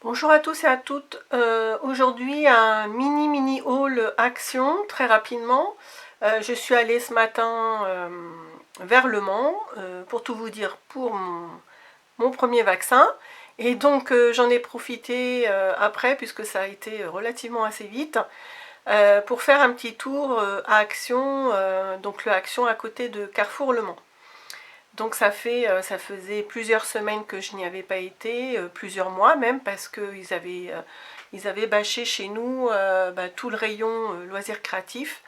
Bonjour à tous et à toutes. Aujourd'hui un mini haul action très rapidement. Je suis allée ce matin vers Le Mans pour tout vous dire pour mon premier vaccin. Et donc j'en ai profité après puisque ça a été relativement assez vite pour faire un petit tour à Action, donc le Action à côté de Carrefour Le Mans. Donc ça faisait plusieurs semaines que je n'y avais pas été, plusieurs mois même, parce qu'ils avaient bâché chez nous tout le rayon loisirs créatifs.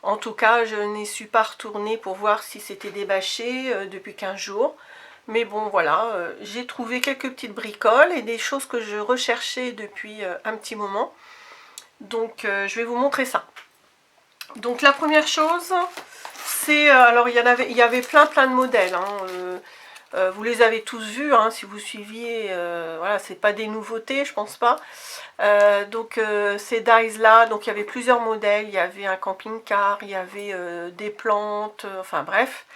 En tout cas, je n'y suis pas retournée pour voir si c'était débâché depuis 15 jours. Mais bon, voilà, j'ai trouvé quelques petites bricoles et des choses que je recherchais depuis un petit moment. Donc je vais vous montrer ça. Donc la première chose, c'est, alors il y avait plein de modèles, hein, vous les avez tous vus, hein, si vous suiviez, voilà, c'est pas des nouveautés, je pense pas. Ces dies là, donc il y avait plusieurs modèles, il y avait un camping-car, il y avait des plantes, enfin bref.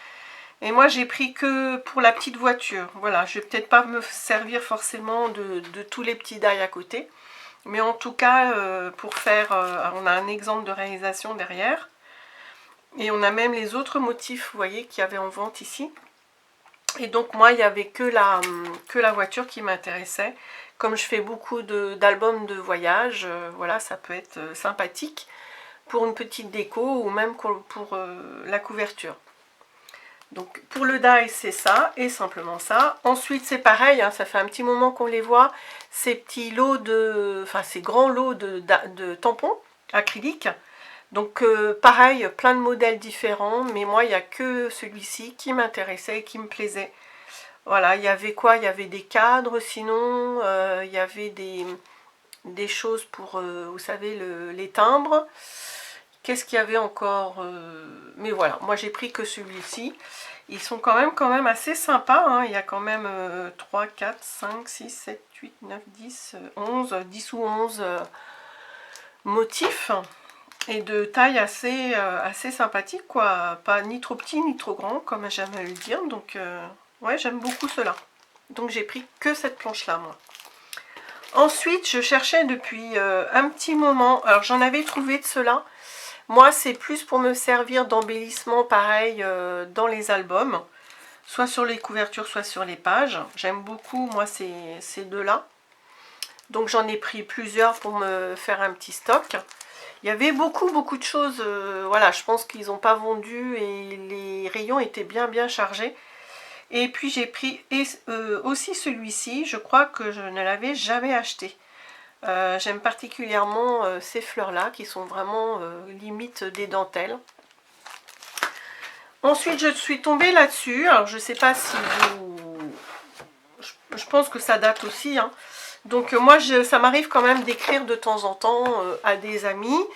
Et moi j'ai pris que pour la petite voiture, voilà, je vais peut-être pas me servir forcément de tous les petits dies à côté. Mais en tout cas, pour faire, on a un exemple de réalisation derrière. Et on a même les autres motifs, vous voyez, qu'il y avait en vente ici. Et donc moi, il n'y avait que la voiture qui m'intéressait. Comme je fais beaucoup d'albums de voyage, voilà, ça peut être sympathique pour une petite déco ou même pour la couverture. Donc pour le die, c'est ça, et simplement ça. Ensuite, c'est pareil, hein, ça fait un petit moment qu'on les voit, ces petits lots enfin ces grands lots de tampons acryliques. Donc pareil, plein de modèles différents, mais moi il n'y a que celui-ci qui m'intéressait et qui me plaisait. Voilà, il y avait quoi? Il y avait des cadres, sinon il y avait des choses pour, vous savez, les timbres. Qu'est-ce qu'il y avait encore? Mais voilà, moi j'ai pris que celui-ci. Ils sont quand même assez sympas, hein. Il y a quand même 3, 4, 5, 6, 7, 8, 9, 10, 11, 10 ou 11 motifs. Et de taille assez sympathique, quoi. Pas ni trop petit ni trop grand, comme j'aime le dire. Donc, ouais, j'aime beaucoup cela. Donc, j'ai pris que cette planche-là, moi. Ensuite, je cherchais depuis un petit moment. Alors, j'en avais trouvé de cela. Moi, c'est plus pour me servir d'embellissement, pareil, dans les albums. Soit sur les couvertures, soit sur les pages. J'aime beaucoup, moi, ces deux-là. Donc, j'en ai pris plusieurs pour me faire un petit stock. Il y avait beaucoup de choses, voilà, je pense qu'ils n'ont pas vendu et les rayons étaient bien chargés. Et puis j'ai pris aussi celui-ci, je crois que je ne l'avais jamais acheté. J'aime particulièrement ces fleurs-là qui sont vraiment limite des dentelles. Ensuite, je suis tombée là-dessus, alors je ne sais pas si vous... Je pense que ça date aussi, hein. Donc moi, ça m'arrive quand même d'écrire de temps en temps à des amis.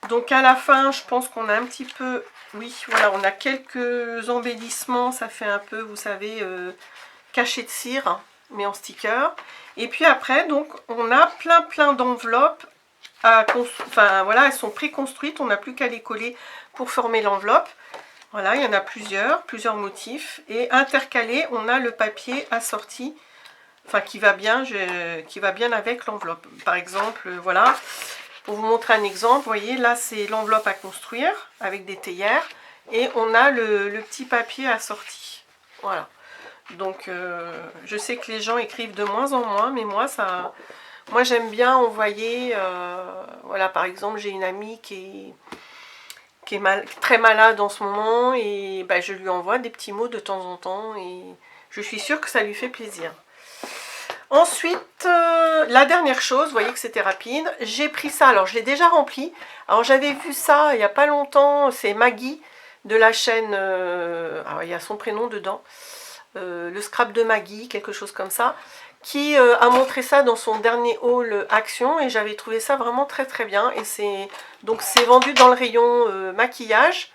Donc à la fin, je pense qu'on a un petit peu... Oui, voilà, on a quelques embellissements. Ça fait un peu, vous savez, cachet de cire, mais en sticker. Et puis après, donc, on a plein d'enveloppes. Enfin, voilà, elles sont préconstruites. On n'a plus qu'à les coller pour former l'enveloppe. Voilà, il y en a plusieurs motifs. Et intercalé, on a le papier assorti, enfin qui va bien avec l'enveloppe. Par exemple, voilà, pour vous montrer un exemple, vous voyez, là c'est l'enveloppe à construire avec des théières et on a le petit papier assorti. Voilà. Donc je sais que les gens écrivent de moins en moins, mais moi j'aime bien envoyer, voilà, par exemple j'ai une amie qui est très malade en ce moment et bah, je lui envoie des petits mots de temps en temps et je suis sûre que ça lui fait plaisir. Ensuite, la dernière chose, vous voyez que c'était rapide, j'ai pris ça, alors je l'ai déjà rempli. Alors j'avais vu ça il n'y a pas longtemps, c'est Maggie de la chaîne, alors il y a son prénom dedans, le scrap de Maggie, quelque chose comme ça, qui a montré ça dans son dernier haul Action et j'avais trouvé ça vraiment très bien. Et c'est vendu dans le rayon maquillage.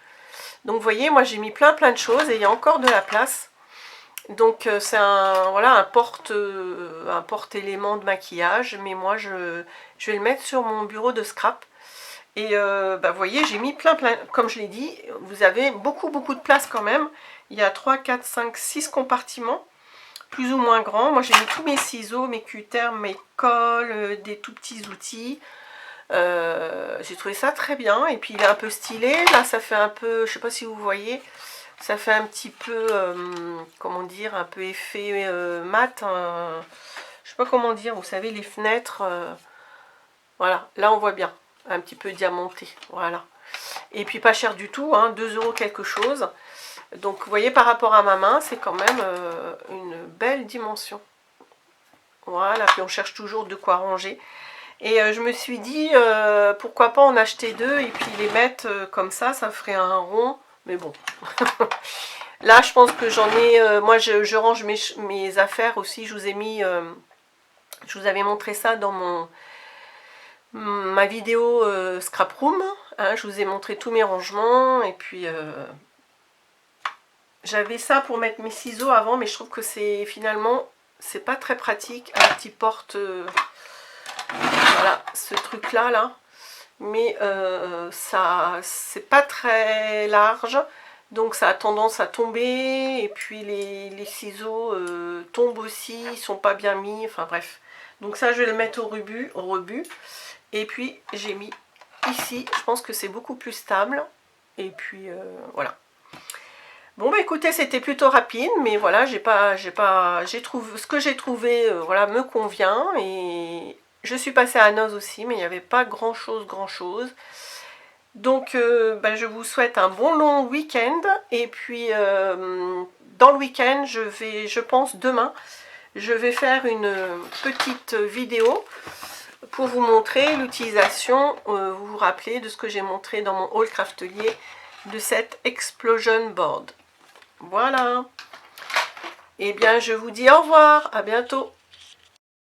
Donc vous voyez, moi j'ai mis plein de choses et il y a encore de la place. Donc c'est voilà, un porte-élément de maquillage, mais moi je vais le mettre sur mon bureau de scrap. Et bah, vous voyez, j'ai mis plein, comme je l'ai dit, vous avez beaucoup de place quand même. Il y a 3, 4, 5, 6 compartiments. plus ou moins grand. Moi j'ai mis tous mes ciseaux, mes cutters, mes colles, des tout petits outils. J'ai trouvé ça très bien. Et puis il est un peu stylé. Là ça fait un peu, je sais pas si vous voyez, ça fait un petit peu, comment dire, un peu effet mat. Je sais pas comment dire, vous savez les fenêtres. Voilà, là on voit bien. Un petit peu diamanté. Voilà. Et puis pas cher du tout, hein, 2 € quelque chose. Donc vous voyez par rapport à ma main, c'est quand même une belle dimension. Voilà, puis on cherche toujours de quoi ranger. Et je me suis dit, pourquoi pas en acheter 2 et puis les mettre comme ça ferait un rond. Mais bon, là je pense que j'en ai, moi je range mes affaires aussi, je vous ai mis, je vous avais montré ça dans ma vidéo Scrap Room, hein, je vous ai montré tous mes rangements, et puis j'avais ça pour mettre mes ciseaux avant, mais je trouve que finalement, c'est pas très pratique, un petit porte, voilà, ce truc là, mais ça, c'est pas très large, donc ça a tendance à tomber, et puis les ciseaux tombent aussi, ils sont pas bien mis, enfin bref. Donc ça, je vais le mettre au rebut, et puis j'ai mis ici, je pense que c'est beaucoup plus stable, et puis voilà. Bon bah écoutez, c'était plutôt rapide, mais voilà, ce que j'ai trouvé, voilà, me convient, et je suis passée à Noz aussi, mais il n'y avait pas grand chose. Donc bah, je vous souhaite un bon long week-end, et puis dans le week-end, je pense demain, je vais faire une petite vidéo pour vous montrer l'utilisation, vous vous rappelez de ce que j'ai montré dans mon haul craftelier de cette Explosion Board. Voilà. Et bien, je vous dis au revoir, à bientôt.